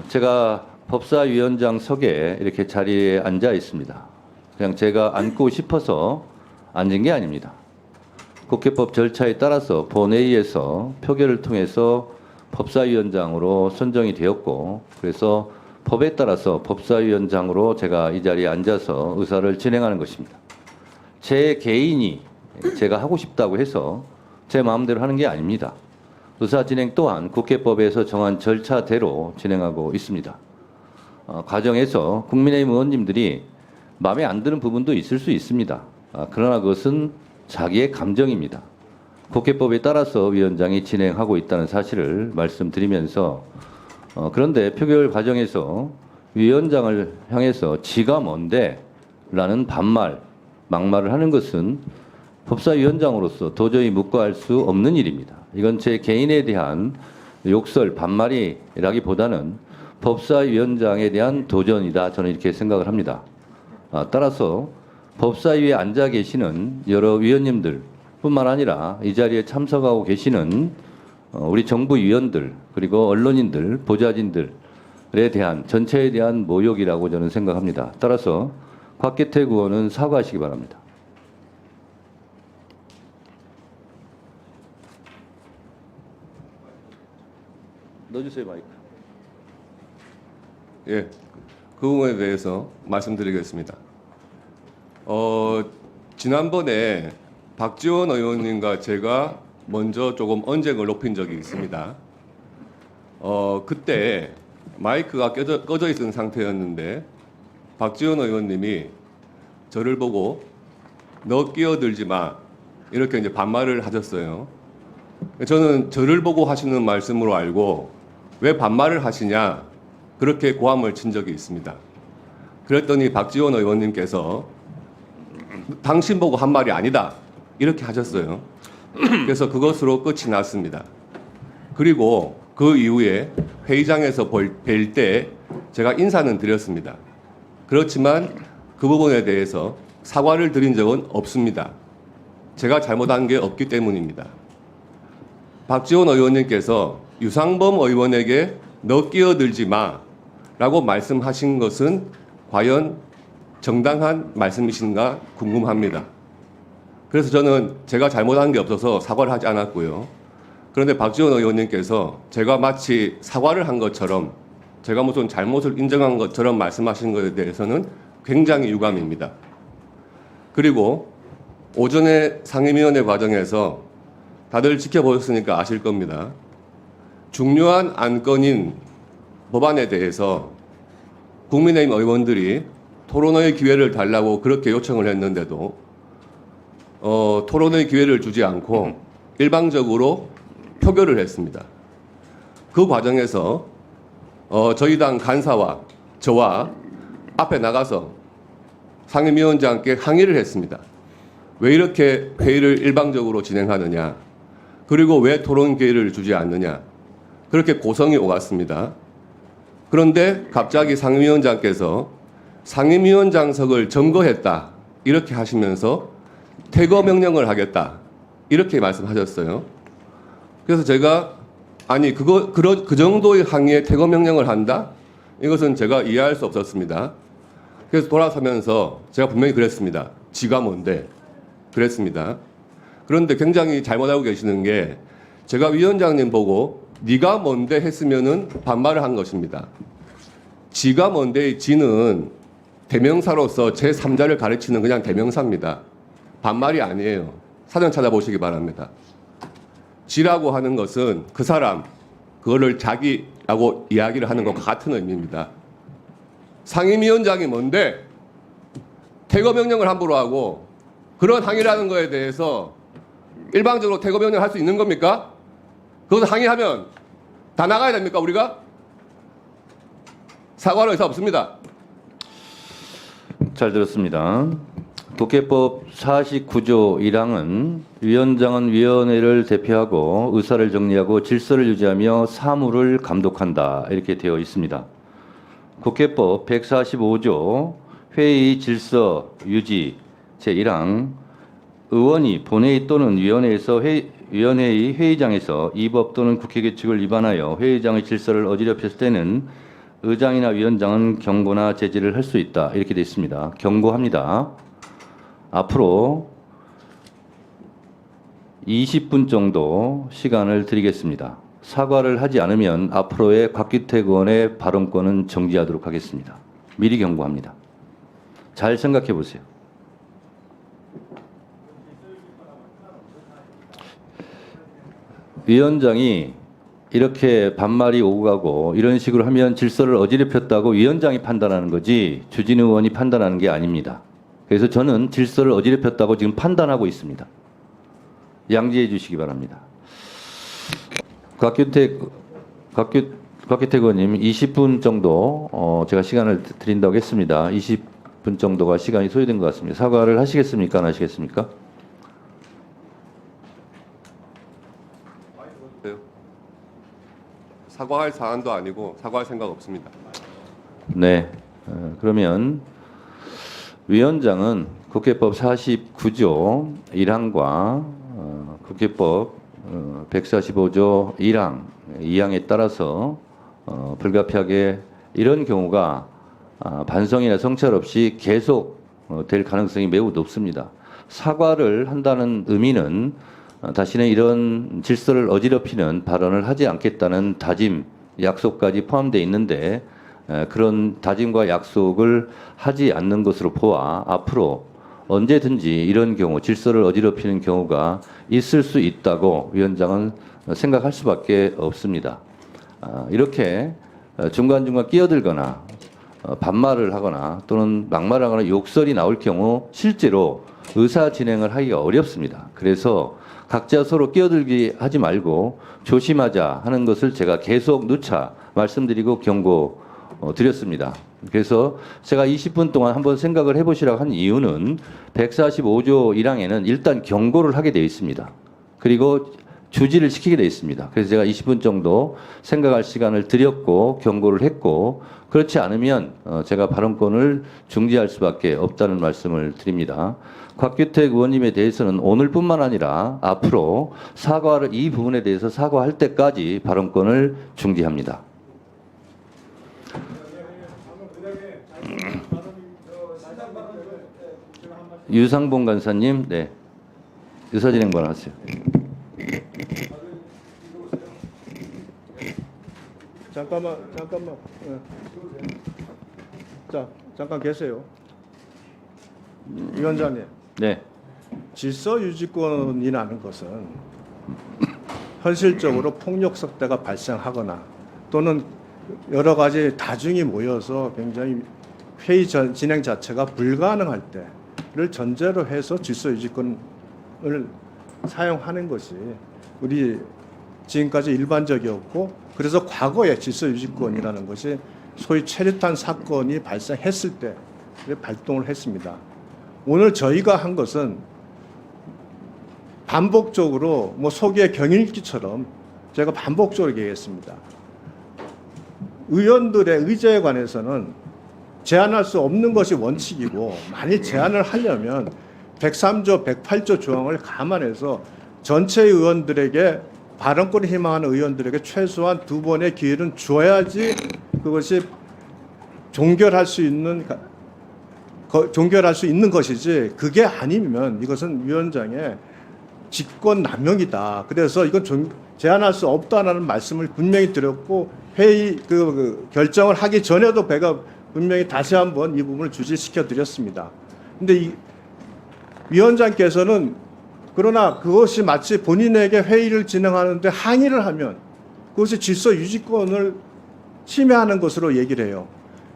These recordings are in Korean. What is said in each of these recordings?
제가 법사위원장석에 이렇게 자리에 앉아 있습니다. 그냥 제가 앉고 싶어서 앉은 게 아닙니다. 국회법 절차에 따라서 본회의에서 표결을 통해서 법사위원장으로 선정이 되었고, 그래서 법에 따라서 법사위원장으로 제가 이 자리에 앉아서 의사를 진행하는 것입니다. 제 개인이 제가 하고 싶다고 해서 제 마음대로 하는 게 아닙니다. 의사 진행 또한 국회법에서 정한 절차대로 진행하고 있습니다. 과정에서 국민의힘 의원님들이 마음에 안 드는 부분도 있을 수 있습니다. 그러나 그것은 자기의 감정입니다. 국회법에 따라서 위원장이 진행하고 있다는 사실을 말씀드리면서 그런데 표결 과정에서 위원장을 향해서 지가 뭔데? 라는 반말, 막말을 하는 것은 법사위원장으로서 도저히 묵과할 수 없는 일입니다. 이건 제 개인에 대한 욕설, 반말이라기보다는 법사위원장에 대한 도전이다. 저는 이렇게 생각을 합니다. 따라서 법사위에 앉아 계시는 여러 위원님들 뿐만 아니라 이 자리에 참석하고 계시는 우리 정부 위원들 그리고 언론인들, 보좌진들에 대한 전체에 대한 모욕이라고 저는 생각합니다. 따라서 곽기태 의원은 사과하시기 바랍니다. 넣어주세요, 마이크. 예, 그 부분에 대해서 말씀드리겠습니다. 지난번에 박지원 의원님과 제가 먼저 조금 언쟁을 높인 적이 있습니다. 그때 마이크가 꺼져 있는 상태였는데 박지원 의원님이 저를 보고 너 끼어들지 마 이렇게 이제 반말을 하셨어요. 저는 저를 보고 하시는 말씀으로 알고 왜 반말을 하시냐 그렇게 고함을 친 적이 있습니다. 그랬더니 박지원 의원님께서 당신 보고 한 말이 아니다 이렇게 하셨어요. 그래서 그것으로 끝이 났습니다. 그리고 그 이후에 회의장에서 뵐 때 제가 인사는 드렸습니다. 그렇지만 그 부분에 대해서 사과를 드린 적은 없습니다. 제가 잘못한 게 없기 때문입니다. 박지원 의원님께서 유상범 의원에게 너 끼어들지 마라고 말씀하신 것은 과연 정당한 말씀이신가 궁금합니다. 그래서 저는 제가 잘못한 게 없어서 사과를 하지 않았고요. 그런데 박지원 의원님께서 제가 마치 사과를 한 것처럼 제가 무슨 잘못을 인정한 것처럼 말씀하신 것에 대해서는 굉장히 유감입니다. 그리고 오전에 상임위원회 과정에서 다들 지켜보셨으니까 아실 겁니다. 중요한 안건인 법안에 대해서 국민의힘 의원들이 토론의 기회를 달라고 그렇게 요청을 했는데도 토론의 기회를 주지 않고 일방적으로 표결을 했습니다. 그 과정에서 저희 당 간사와 저와 앞에 나가서 상임위원장께 항의를 했습니다. 왜 이렇게 회의를 일방적으로 진행하느냐, 그리고 왜 토론 기회를 주지 않느냐, 그렇게 고성이 오갔습니다. 그런데 갑자기 상임위원장께서 상임위원장석을 점거했다 이렇게 하시면서 퇴거 명령을 하겠다 이렇게 말씀하셨어요. 그래서 제가 아니 그 정도의 항의에 퇴거 명령을 한다? 이것은 제가 이해할 수 없었습니다. 그래서 돌아서면서 제가 분명히 그랬습니다. 지가 뭔데? 그랬습니다. 그런데 굉장히 잘못 알고 계시는 게 제가 위원장님 보고 네가 뭔데 했으면은 반말을 한 것입니다. 지가 뭔데의 지는 대명사로서 제3자를 가르치는 그냥 대명사입니다. 반말이 아니에요. 사전 찾아보시기 바랍니다. 지라고 하는 것은 그 사람, 그거를 자기라고 이야기를 하는 것과 같은 의미입니다. 상임위원장이 뭔데 퇴거 명령을 함부로 하고 그런 항의라는 거에 대해서 일방적으로 퇴거 명령을 할 수 있는 겁니까? 그것을 항의하면 다 나가야 됩니까, 우리가? 사과할 의사 없습니다. 잘 들었습니다. 국회법 49조 1항은 위원장은 위원회를 대표하고 의사를 정리하고 질서를 유지하며 사무를 감독한다 이렇게 되어 있습니다. 국회법 145조 회의 질서 유지 제1항 의원이 본회의 또는 위원회의 회의장에서 이 법 또는 국회 규칙을 위반하여 회의장의 질서를 어지럽혔을 때는 의장이나 위원장은 경고나 제지를 할 수 있다. 이렇게 되어 있습니다. 경고합니다. 앞으로 20분 정도 시간을 드리겠습니다. 사과를 하지 않으면 앞으로의 곽규택 의원의 발언권은 정지하도록 하겠습니다. 미리 경고합니다. 잘 생각해 보세요. 위원장이 이렇게 반말이 오고 가고 이런 식으로 하면 질서를 어지럽혔다고 위원장이 판단하는 거지 주진우 의원이 판단하는 게 아닙니다. 그래서 저는 질서를 어지럽혔다고 지금 판단하고 있습니다. 양지해 주시기 바랍니다. 곽규택 의원님 20분 정도 제가 시간을 드린다고 했습니다. 20분 정도가 시간이 소요된 것 같습니다. 사과를 하시겠습니까? 안 하시겠습니까? 사과할 사안도 아니고 사과할 생각 없습니다. 네. 그러면 위원장은 국회법 49조 1항과 국회법 145조 1항, 2항에 따라서 불가피하게 이런 경우가 반성이나 성찰 없이 계속 될 가능성이 매우 높습니다. 사과를 한다는 의미는 다시는 이런 질서를 어지럽히는 발언을 하지 않겠다는 다짐, 약속까지 포함되어 있는데 그런 다짐과 약속을 하지 않는 것으로 보아 앞으로 언제든지 이런 경우 질서를 어지럽히는 경우가 있을 수 있다고 위원장은 생각할 수밖에 없습니다. 이렇게 중간중간 끼어들거나 반말을 하거나 또는 막말을 하거나 욕설이 나올 경우 실제로 의사 진행을 하기가 어렵습니다. 그래서 각자 서로 끼어들기 하지 말고 조심하자 하는 것을 제가 계속 누차 말씀드리고 경고 드렸습니다. 그래서 제가 20분 동안 한번 생각을 해보시라고 한 이유는 145조 1항에는 일단 경고를 하게 되어 있습니다. 그리고 주지를 시키게 되어 있습니다. 그래서 제가 20분 정도 생각할 시간을 드렸고 경고를 했고 그렇지 않으면 제가 발언권을 중지할 수밖에 없다는 말씀을 드립니다. 곽규택 의원님에 대해서는 오늘뿐만 아니라 앞으로 사과를 이 부분에 대해서 사과할 때까지 발언권을 중지합니다. 유상봉 간사님, 네, 의사진행 발언하세요. 잠깐만. 자, 잠깐 계세요. 위원장님, 네, 질서 유지권이라는 것은 현실적으로 폭력 사태가 발생하거나 또는 여러 가지 다중이 모여서 굉장히 회의 진행 자체가 불가능할 때를 전제로 해서 질서 유지권을 사용하는 것이 우리 지금까지 일반적이었고 그래서 과거에 질서 유지권이라는 것이 소위 최루탄 사건이 발생했을 때 발동을 했습니다. 오늘 저희가 한 것은 반복적으로 소기의 경일기처럼 제가 반복적으로 얘기했습니다. 의원들의 의제에 관해서는 제한할 수 없는 것이 원칙이고 만일 제한을 하려면 103조, 108조 조항을 감안해서 전체 의원들에게 발언권을 희망하는 의원들에게 최소한 2번의 기회는 줘야지 그것이 종결할 수 있는 것이지 그게 아니면 이것은 위원장의 직권 남용이다. 그래서 이건 제한할 수 없다라는 말씀을 분명히 드렸고 회의 결정을 하기 전에도 제가 분명히 다시 한번 이 부분을 주지시켜 드렸습니다. 근데 이 위원장께서는 그러나 그것이 마치 본인에게 회의를 진행하는데 항의를 하면 그것이 질서 유지권을 침해하는 것으로 얘기를 해요.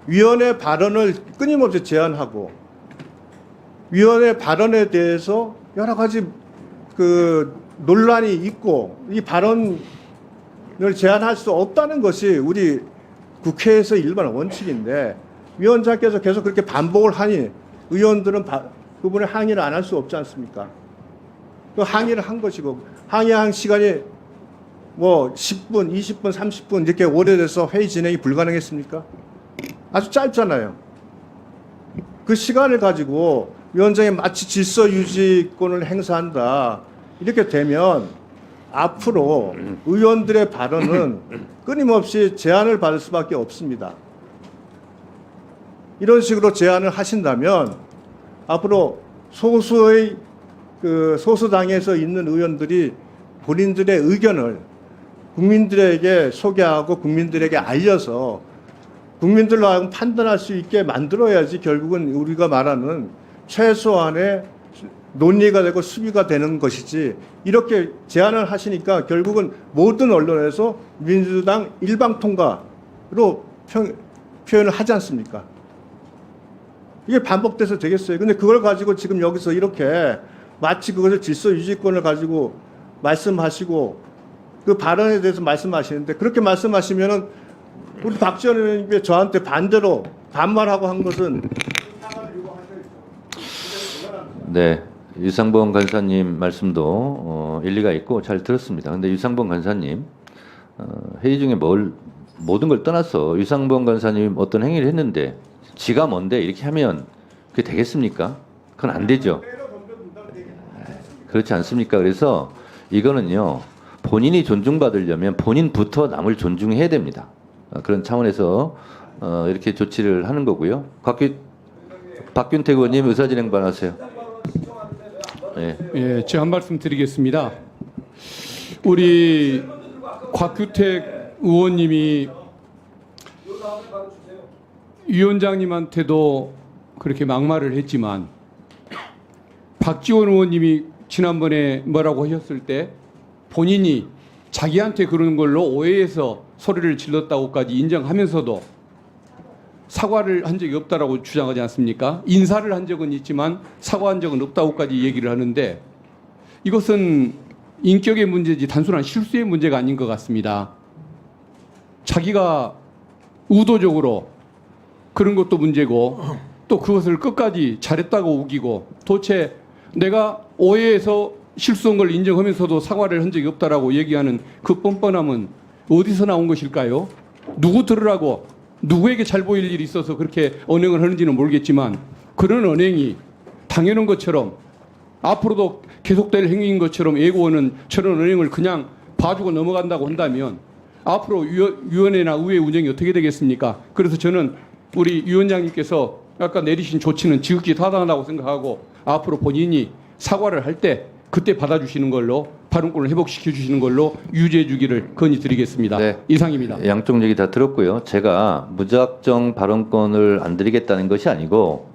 위원회 발언을 끊임없이 제한하고 위원회 발언에 대해서 여러 가지 논란이 있고 이 발언을 제한할 수 없다는 것이 우리 국회에서 일반 원칙인데 위원장께서 계속 그렇게 반복을 하니 의원들은 그분의 항의를 안 할 수 없지 않습니까? 그 항의를 한 것이고 항의한 시간이 10분, 20분, 30분 이렇게 오래돼서 회의 진행이 불가능했습니까? 아주 짧잖아요. 그 시간을 가지고 위원장이 마치 질서 유지권을 행사한다. 이렇게 되면 앞으로 의원들의 발언은 끊임없이 제한을 받을 수밖에 없습니다. 이런 식으로 제한을 하신다면 앞으로 소수의 소수당에서 있는 의원들이 본인들의 의견을 국민들에게 소개하고 국민들에게 알려서 국민들로 하여금 판단할 수 있게 만들어야지 결국은 우리가 말하는 최소한의 논리가 되고 수비가 되는 것이지, 이렇게 제안을 하시니까 결국은 모든 언론에서 민주당 일방 통과로 표현을 하지 않습니까? 이게 반복돼서 되겠어요. 근데 그걸 가지고 지금 여기서 이렇게 마치 그것을 질서 유지권을 가지고 말씀하시고 그 발언에 대해서 말씀하시는데, 그렇게 말씀하시면은 우리 박지원 의원님이 저한테 반대로 반말하고 한 것은 네, 유상범 간사님 말씀도 일리가 있고 잘 들었습니다. 근데 유상범 간사님 회의 중에 모든 걸 떠나서 유상범 간사님 어떤 행위를 했는데 지가 뭔데 이렇게 하면 그게 되겠습니까? 그건 안 되죠. 그렇지 않습니까? 그래서 이거는요, 본인이 존중받으려면 본인부터 남을 존중해야 됩니다. 그런 차원에서 이렇게 조치를 하는 거고요. 박균택 의원님 의사진행 발언하세요. 네. 예, 제가 한 말씀 드리겠습니다. 우리 곽규택 의원님이 위원장님한테도 그렇게 막말을 했지만 박지원 의원님이 지난번에 뭐라고 하셨을 때 본인이 자기한테 그러는 걸로 오해해서 소리를 질렀다고까지 인정하면서도 사과를 한 적이 없다라고 주장하지 않습니까? 인사를 한 적은 있지만 사과한 적은 없다고까지 얘기를 하는데, 이것은 인격의 문제지 단순한 실수의 문제가 아닌 것 같습니다. 자기가 의도적으로 그런 것도 문제고, 또 그것을 끝까지 잘했다고 우기고, 도대체 내가 오해해서 실수한 걸 인정하면서도 사과를 한 적이 없다라고 얘기하는 그 뻔뻔함은 어디서 나온 것일까요? 누구 들으라고, 누구에게 잘 보일 일이 있어서 그렇게 언행을 하는지는 모르겠지만, 그런 언행이 당연한 것처럼 앞으로도 계속될 행위인 것처럼 예고하는 저런 언행을 그냥 봐주고 넘어간다고 한다면 앞으로 위원회나 의회 운영이 어떻게 되겠습니까? 그래서 저는 우리 위원장님께서 아까 내리신 조치는 지극히 타당하다고 생각하고, 앞으로 본인이 사과를 할 때 그때 받아주시는 걸로, 발언권을 회복시켜 주시는 걸로 유지해 주기를 건의드리겠습니다. 네. 이상입니다. 양쪽 얘기 다 들었고요. 제가 무작정 발언권을 안 드리겠다는 것이 아니고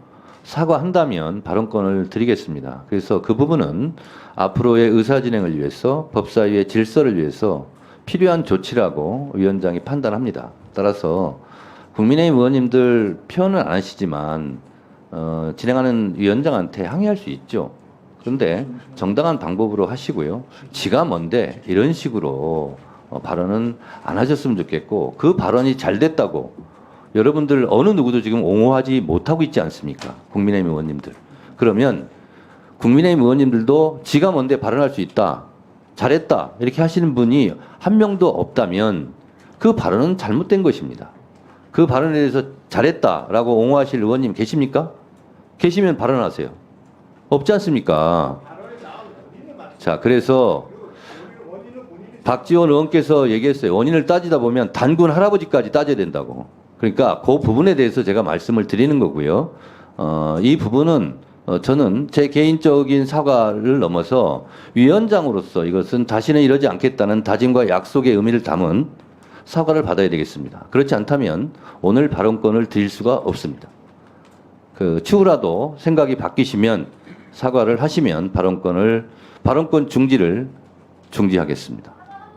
사과한다면 발언권을 드리겠습니다. 그래서 그 부분은 앞으로의 의사 진행을 위해서, 법사위의 질서를 위해서 필요한 조치라고 위원장이 판단합니다. 따라서 국민의힘 의원님들 표현은 안 하시지만 진행하는 위원장한테 항의할 수 있죠. 그런데 정당한 방법으로 하시고요. 지가 뭔데 이런 식으로 발언은 안 하셨으면 좋겠고, 그 발언이 잘 됐다고 여러분들 어느 누구도 지금 옹호하지 못하고 있지 않습니까? 국민의힘 의원님들. 그러면 국민의힘 의원님들도 지가 뭔데 발언할 수 있다, 잘했다 이렇게 하시는 분이 한 명도 없다면 그 발언은 잘못된 것입니다. 그 발언에 대해서 잘했다라고 옹호하실 의원님 계십니까? 계시면 발언하세요. 없지 않습니까? 자, 그래서 박지원 의원께서 얘기했어요. 원인을 따지다 보면 단군 할아버지까지 따져야 된다고. 그러니까 그 부분에 대해서 제가 말씀을 드리는 거고요. 이 부분은 저는 제 개인적인 사과를 넘어서 위원장으로서 이것은 다시는 이러지 않겠다는 다짐과 약속의 의미를 담은 사과를 받아야 되겠습니다. 그렇지 않다면 오늘 발언권을 드릴 수가 없습니다. 추후라도 생각이 바뀌시면 사과를 하시면 발언권 중지를 중지하겠습니다.